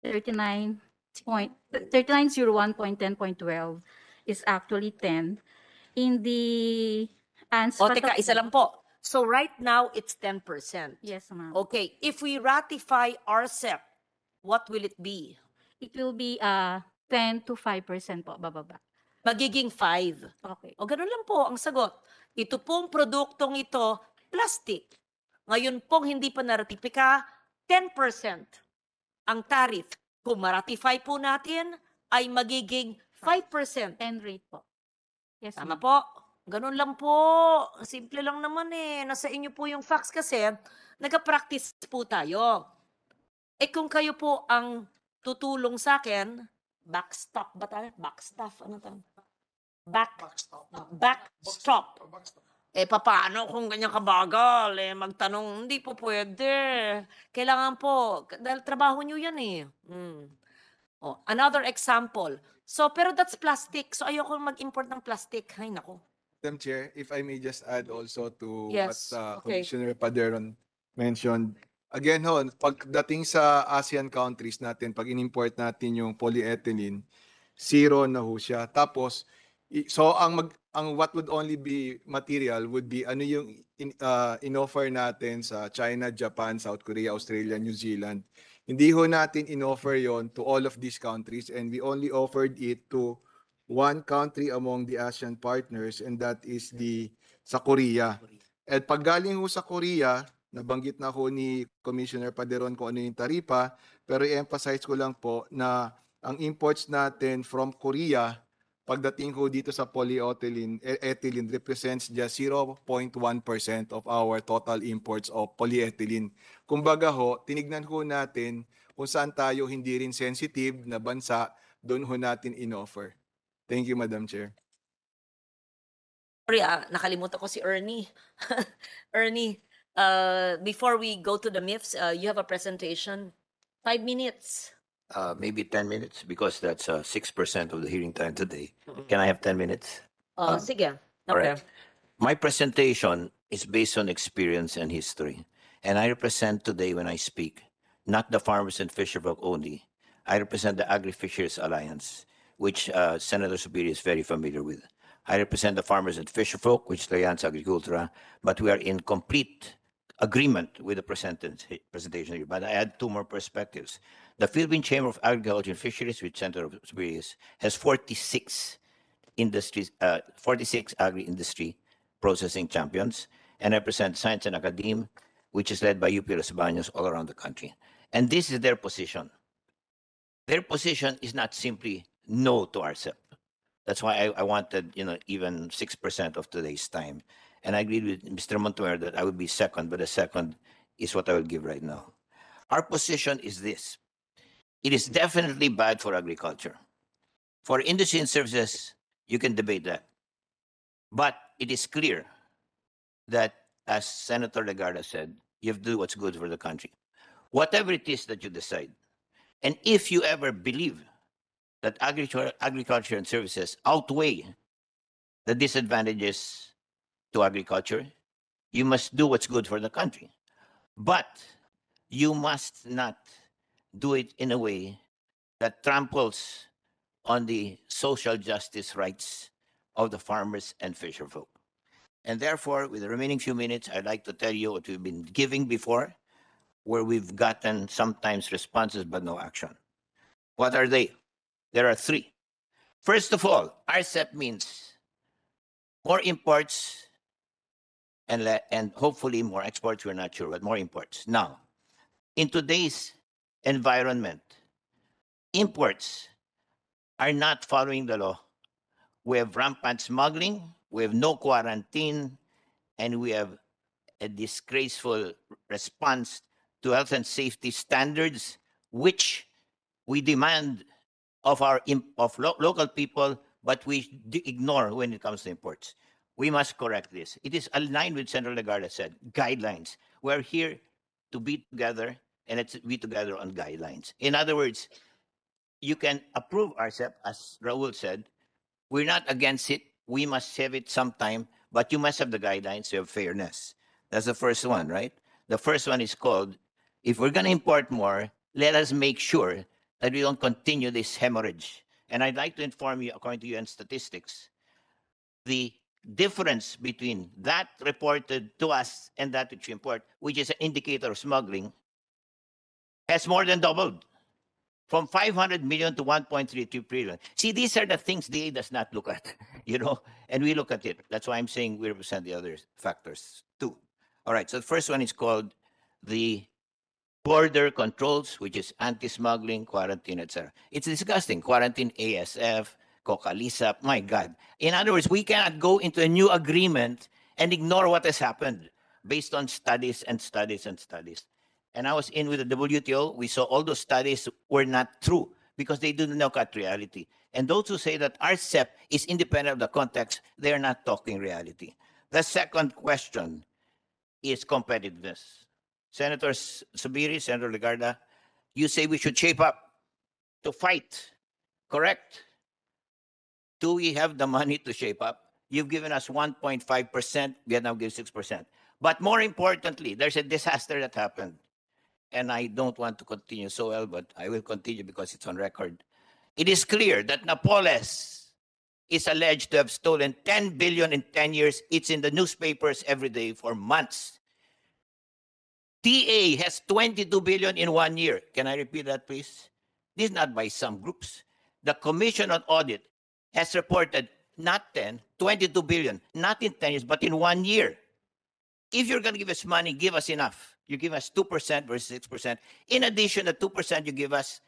3901.10.12 is actually 10. In the O, teka, isa lang po. So right now, it's 10%. Yes, ma'am. Okay, if we ratify RCEP, what will it be? It will be 10 to 5% po, bababa. Magiging 5. Okay. O ganun lang po ang sagot. Ito pong produktong ito, plastic. Ngayon pong hindi pa naratifika, 10% ang tariff. Kung maratify po natin, ay magiging 5%. 10 rate po. Yes, Tama ma'am. po. Ganun lang po. Simple lang naman eh. Nasa inyo po yung facts kasi nag-practice po tayo. Eh kung kayo po ang tutulong sa akin, backstop ba tayo? Backstop? Ano tayo? Backstop. Eh, paano kung ganyan kabagal? Eh, magtanong, hindi po pwede. Kailangan po, dahil trabaho nyo yan eh. Oh, another example. So, pero that's plastic. So, ayoko mag-import ng plastic. Ay, nako. Madam Chair, if I may just add also to Yes, what okay. Commissioner Paderon mentioned. Again ho, pagdating sa ASEAN countries natin, pag in-import natin yung polyethylene, zero na ho siya. Tapos, so ang what would only be material would be ano yung in-offer natin sa China, Japan, South Korea, Australia, New Zealand. Hindi ho natin in-offer yon to all of these countries, and we only offered it to one country among the ASEAN partners, and that is sa Korea. At pag galing ho sa Korea, nabanggit na ho ni Commissioner Paderon kung ano yung taripa, pero i-emphasize ko lang po na ang imports natin from Korea, pagdating ho dito sa ethylene represents just 0.1% of our total imports of polyethylene. Kumbaga ho, tinignan ho natin kung saan tayo hindi rin sensitive na bansa, doon ho natin in-offer. Thank you, Madam Chair. Sorry, nakalimutan ko si Ernie. Ernie, before we go to the myths, you have a presentation. 5 minutes. Maybe 10 minutes because that's 6% of the hearing time today. Can I have 10 minutes? Sige. All Okay. right. My presentation is based on experience and history. And I represent today when I speak, not the farmers and fisherfolk only. I represent the Agri-Fisheries Alliance, which Senator Subiri is very familiar with. I represent the farmers and fisherfolk, which is the Alliance Agricultura, but we are in complete agreement with the presentation here. But I add two more perspectives. The Philippine Chamber of Agriculture and Fisheries, which Senator Subiri has 46 industries, 46 agri-industry processing champions, and I represent Science and Academe, which is led by UP Los Baños all around the country. And this is their position. Their position is not simply no to RCEP. That's why I wanted, even 6% of today's time. And I agreed with Mr. Montoya that I would be second, but the second is what I will give right now. Our position is this. It is definitely bad for agriculture. For industry and services, you can debate that. But it is clear that, as Senator Legarda said, you have to do what's good for the country. Whatever it is that you decide. And if you ever believe that agriculture and services outweigh the disadvantages to agriculture, you must do what's good for the country. But you must not do it in a way that tramples on the social justice rights of the farmers and fisherfolk. And therefore, with the remaining few minutes, I'd like to tell you what we've been giving before, where we've gotten sometimes responses but no action. What are they? There are three. First of all, RCEP means more imports and hopefully more exports. We're not sure, but more imports. Now, in today's environment, imports are not following the law. We have rampant smuggling, we have no quarantine, and we have a disgraceful response to health and safety standards, which we demand of local people, but we ignore when it comes to imports. We must correct this. It is aligned with Senator Legarda said, guidelines. We're here to be together, and let's be together on guidelines. In other words, you can approve RCEP, as Raul said. We're not against it. We must have it sometime, but you must have the guidelines to have fairness. That's the first one, right? The first one is called, if we're going to import more, let us make sure that we don't continue this hemorrhage. And I'd like to inform you, according to UN statistics, the difference between that reported to us and that which we import, which is an indicator of smuggling, has more than doubled from 500 million to 1.32 trillion. See, these are the things DA does not look at, and we look at it. That's why I'm saying we represent the other factors too. All right, so the first one is called the border controls, which is anti-smuggling, quarantine, etc. It's disgusting. Quarantine, ASF, COCALISAP, my God. In other words, we cannot go into a new agreement and ignore what has happened based on studies and studies and studies. And I was in with the WTO. We saw all those studies were not true because they didn't look at reality. And those who say that RCEP is independent of the context, they're not talking reality. The second question is competitiveness. Senator Subiri, Senator Legarda, you say we should shape up to fight, correct? Do we have the money to shape up? You've given us 1.5%, Vietnam gives 6%. But more importantly, there's a disaster that happened. And I don't want to continue so well, but I will continue because it's on record. It is clear that Napoles is alleged to have stolen 10 billion in 10 years. It's in the newspapers every day for months. DA has 22 billion in 1 year. Can I repeat that, please? This is not by some groups. The Commission on Audit has reported not 10, 22 billion, not in 10 years, but in 1 year. If you're going to give us money, give us enough. You give us 2% versus 6%. In addition, the 2% you give us,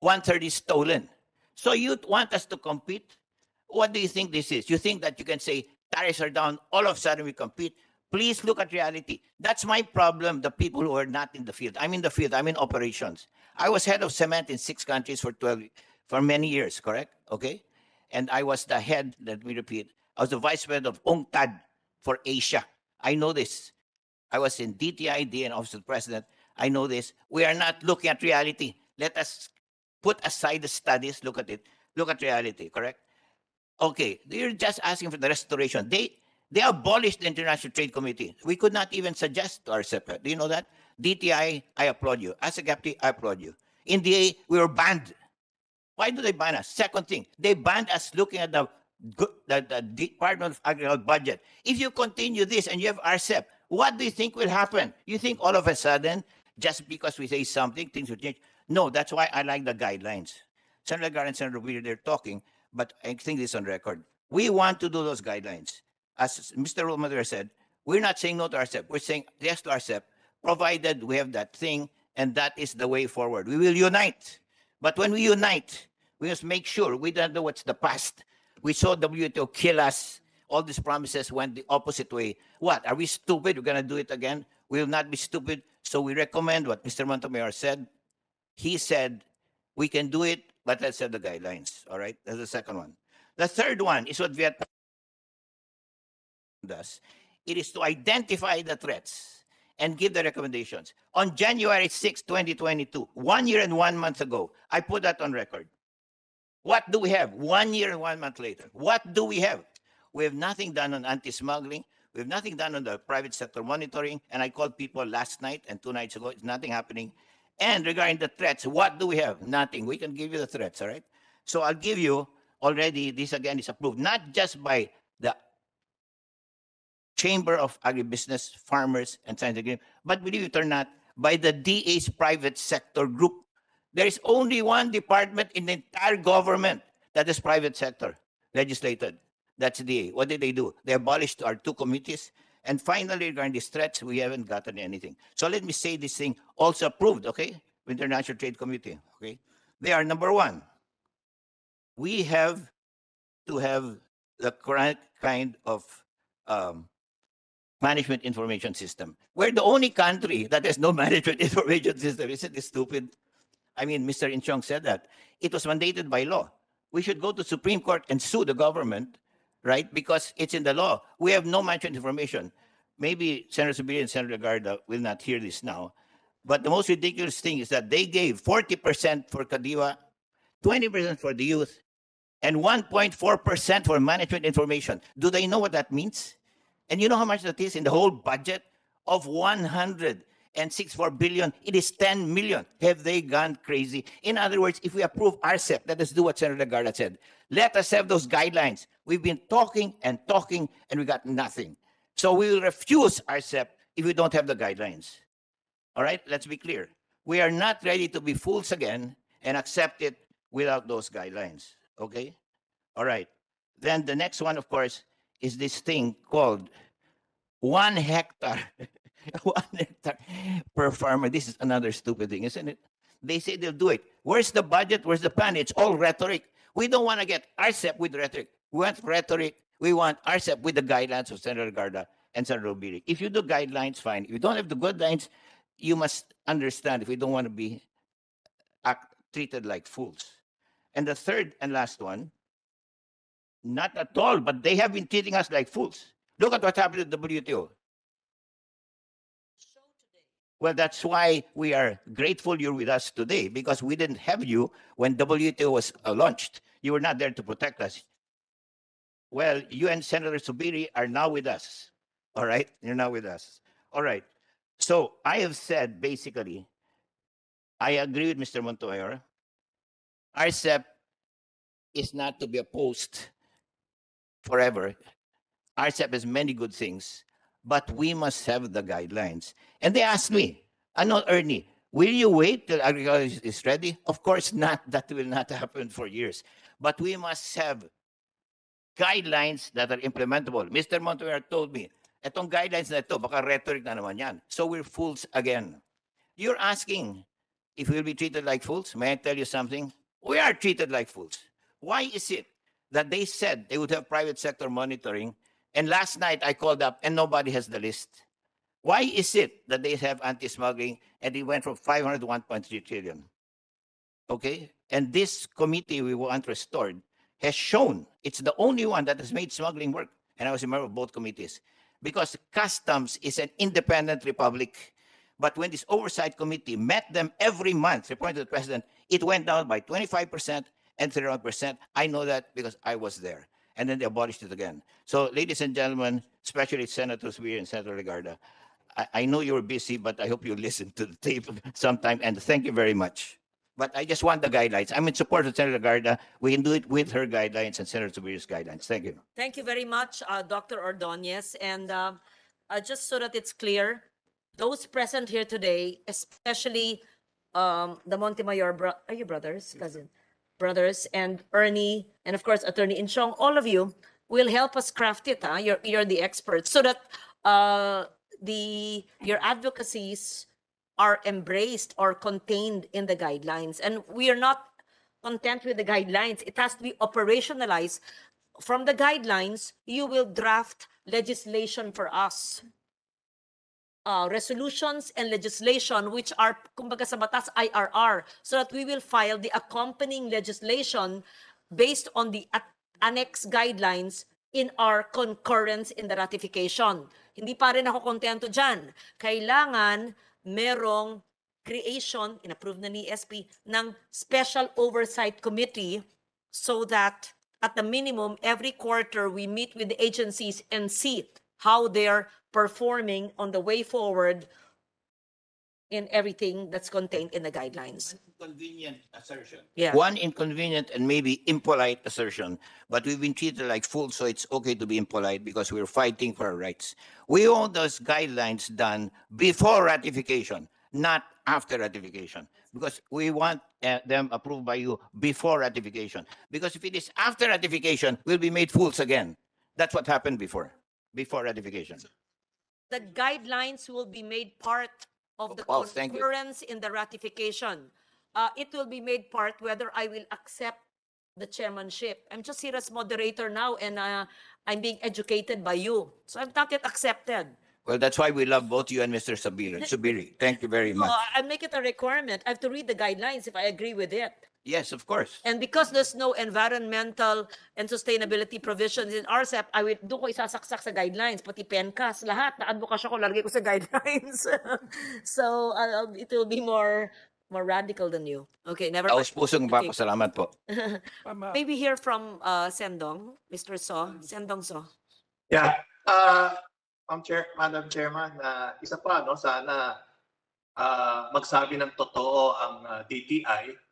1/3 is stolen. So you want us to compete? What do you think this is? You think that you can say tariffs are down, all of a sudden we compete? Please look at reality. That's my problem, the people who are not in the field. I'm in the field, I'm in operations. I was head of cement in 6 countries for many years, correct? Okay? And I was the head, let me repeat, I was the vice president of UNCTAD for Asia. I know this. I was in DTI, DN Office of the President. I know this. We are not looking at reality. Let us put aside the studies, look at it, look at reality, correct? Okay, they're just asking for the restoration. They abolished the International Trade Committee. We could not even suggest to our separate. Do you know that? DTI, I applaud you. ASECAPTI, I applaud you. In DA, we were banned. Why do they ban us? Second thing, they banned us looking at the Department of Agriculture budget. If you continue this and you have RCEP, what do you think will happen? You think all of a sudden, just because we say something, things will change? No, that's why I like the guidelines. Senator Gar and Senator Weir, they're talking, but I think this is on record. We want to do those guidelines. As Mr. Romadre said, we're not saying no to RCEP. We're saying yes to RCEP, provided we have that thing, and that is the way forward. We will unite. But when we unite, we must make sure we don't know what's the past. We saw WTO kill us. All these promises went the opposite way. What? Are we stupid? We're going to do it again? We will not be stupid. So we recommend what Mr. Montemayor said. He said, we can do it, but let's set the guidelines. All right? That's the second one. The third one is what Vietnam does. It is to identify the threats and give the recommendations. On January 6, 2022, 1 year and 1 month ago, I put that on record. What do we have 1 year and 1 month later? What do we have? We have nothing done on anti-smuggling. We have nothing done on the private sector monitoring. And I called people last night and 2 nights ago. It's nothing happening. And regarding the threats, what do we have? Nothing. We can give you the threats, all right? So I'll give you already, this again is approved, not just by the Chamber of Agribusiness, Farmers, and Scientific, but believe it or not, by the DA's private sector group. There is only one department in the entire government that is private sector legislated. That's DA. What did they do? They abolished our 2 committees. And finally, regarding these threats, we haven't gotten anything. So let me say this thing also approved, okay? International Trade Committee, okay? They are number 1. We have to have the correct kind of management information system. We're the only country that has no management information system. Isn't this stupid? I mean, Mr. Inchong said that. It was mandated by law. We should go to Supreme Court and sue the government, right? Because it's in the law. We have no management information. Maybe Senator Subiri and Senator Garda will not hear this now. But the most ridiculous thing is that they gave 40% for Kadiwa, 20% for the youth, and 1.4% for management information. Do they know what that means? And you know how much that is in the whole budget of 100 and 64 billion, it is 10 million. Have they gone crazy? In other words, if we approve RCEP, let us do what Senator Garda said. Let us have those guidelines. We've been talking, and we got nothing. So we will refuse RCEP if we don't have the guidelines. All right, let's be clear. We are not ready to be fools again and accept it without those guidelines. Okay? All right. Then the next one, of course, is this thing called 1 hectare. 1 hectare per farmer. This is another stupid thing, isn't it? They say they'll do it. Where's the budget? Where's the plan? It's all rhetoric. We don't want to get RCEP with rhetoric. We want rhetoric. We want RCEP with the guidelines of Senator Garda and Senator Rubiri. If you do guidelines, fine. If you don't have the guidelines, you must understand if we don't want to be treated like fools. And the third and last one, not at all, but they have been treating us like fools. Look at what happened at the WTO. Well, that's why we are grateful you're with us today, because we didn't have you when WTO was launched. You were not there to protect us. Well, you and Senator Subiri are now with us. All right? You're now with us. All right. So I have said, basically, I agree with Mr. Montoya. RCEP is not to be opposed forever. RCEP has many good things, but we must have the guidelines. And they asked me, ano, Ernie, will you wait till agriculture is ready? Of course not. That will not happen for years. But we must have guidelines that are implementable. Mr. Montoya told me, etong guidelines na ito, baka rhetoric na naman yan. So we're fools again. You're asking if we'll be treated like fools. May I tell you something? We are treated like fools. Why is it that they said they would have private sector monitoring, and last night I called up and nobody has the list? Why is it that they have anti-smuggling and it went from 500 to 1.3 trillion? Okay? And this committee we want restored has shown it's the only one that has made smuggling work. And I was a member of both committees. Because customs is an independent republic. But when this oversight committee met them every month, reporting to the president, it went down by 25% and 31%. I know that because I was there. And then they abolished it again. So, ladies and gentlemen, especially Senator Subiri and Senator Legarda, I know you're busy, but I hope you listen to the tape sometime. And thank you very much. But I just want the guidelines. I'm in support of Senator Legarda. We can do it with her guidelines and Senator Subiri's guidelines. Thank you. Thank you very much, Dr. Ordonez. And just so that it's clear, those present here today, especially the Montemayor, are you brothers, cousin? Brothers, and Ernie, and of course, Attorney Inchong, all of you will help us craft it. You're the experts, so that your advocacies are embraced or contained in the guidelines. And we are not content with the guidelines. It has to be operationalized. From the guidelines, you will draft legislation for us. Resolutions and legislation which are, kumbaga sa batas, IRR, so that we will file the accompanying legislation based on the annex guidelines in our concurrence in the ratification. Hindi pa rin ako kontento dyan. Kailangan merong creation, inapprove na ni SP, ng Special Oversight Committee so that at the minimum, every quarter we meet with the agencies and see how they're performing on the way forward in everything that's contained in the guidelines. Inconvenient assertion. Yeah. One inconvenient and maybe impolite assertion, but we've been treated like fools, so it's okay to be impolite because we're fighting for our rights. We want those guidelines done before ratification, not after ratification, because we want them approved by you before ratification. Because if it is after ratification, we'll be made fools again. That's what happened before ratification. The guidelines will be made part of the Oh, thank you. concurrence in the ratification. It will be made part whether I will accept the chairmanship. I'm just here as moderator now, and I'm being educated by you. So I'm not yet accepted. Well, that's why we love both you and Mr. Subiri. Thank you very So much. I make it a requirement. I have to read the guidelines if I agree with it. Yes, of course. And because there's no environmental and sustainability provisions in RCEP, doon ko isasaksak sa guidelines, pati PENCAS, lahat na advokasya ko, largay ko sa guidelines. So it will be more radical than you. Okay, never mind. Taos pusong papasalamat po. Maybe hear from Sendong, Mr. So, Sendong So. Yeah. Madam Chairman, isa pa, no, sana magsabi ng totoo ang DTI